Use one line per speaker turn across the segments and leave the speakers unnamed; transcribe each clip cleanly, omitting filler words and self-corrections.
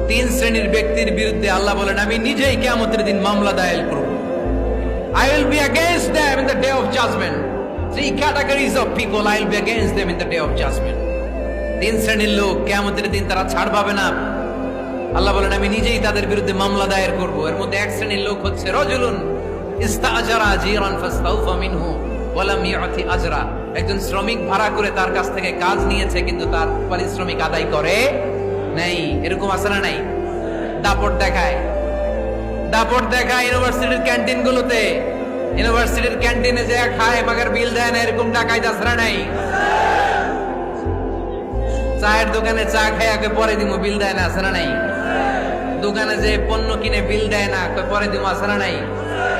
তিন শ্রেণীর ব্যক্তির বিরুদ্ধে আল্লাহ বলেন আমি নিজেই কিয়ামতের দিন মামলা দায়ের করব। I will be against them in the day of judgment. Three categories of people I will be against them in the day of judgment. তিন শ্রেণীর লোক কিয়ামতের দিন তারা ছাড় পাবে না। আল্লাহ বলেন আমি নিজেই তাদের বিরুদ্ধে মামলা দায়ের করব। এর মধ্যে এক শ্রেণীর লোক হচ্ছে রাজুলুন ইস্তাআজারা জিরান ফাস্তাউফা মিনহু ওয়া লাম ইউতি আজরা। একজন শ্রমিক ভাড়া করে তার কাছ থেকে কাজ নিয়েছে কিন্তু তার পারিশ্রমিক আদায় করে নাই। এরকম আছে না নাই? দাপট দেখায় ইউনিভার্সিটির ক্যান্টিন গুলোতে, ইউনিভার্সিটির ক্যান্টিনে যে খায় মাগার বিল দেয় না, এরকম টাকায় দাসরা নাই। চায়ের দোকানে চা খায় পরে দিমু বিল দেয় না, আছে না নাই? দোকানে যে পণ্য কিনে বিল দেয় না, পরে দিমু, আছে না নাই?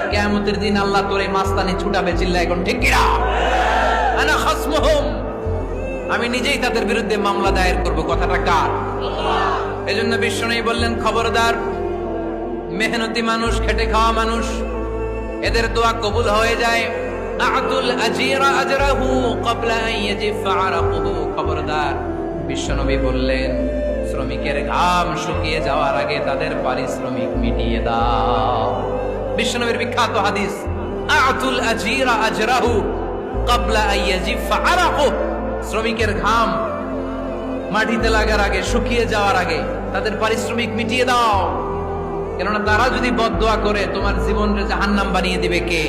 কিয়ামতের দিন আল্লাহ তোরে মাস্তানি ছুটাবে, চিল্লা এখন ঠিক কিনা? আনা খাসমুহুম, আমি নিজেই তাদের বিরুদ্ধে মামলা দায়ের করব। কথাটা কার? এজন্য বিশ্বনবী বললেন খবরদার, মেহনতি মানুষ, খেটে খাওয়া মানুষ, এদের দোয়া কবুল হয়ে যায়। আতুল আজিরা আজরাহু ক্বাবলা আন ইয়াজিফা আরাকুহু। খবরদার, বিশ্বনবী বললেন শ্রমিকের ঘাম শুকিয়ে যাওয়ার আগে তাদের পারিশ্রমিক মিটিয়ে দাও। বিশ্বনবীর বিখ্যাত হাদিস, আতুল আজিরা আজরাহু ক্বাবলা আন ইয়াজিফা আরাকুহু। শ্রমিকের ঘাম মাটিতে লাগার আগে, শুকিয়ে যাওয়ার আগে তাদের পারিশ্রমিক মিটিয়ে দাও। কেননা তারা যদি বদদোয়া করে তোমার জীবনকে জাহান্নাম বানিয়ে দিবে কে?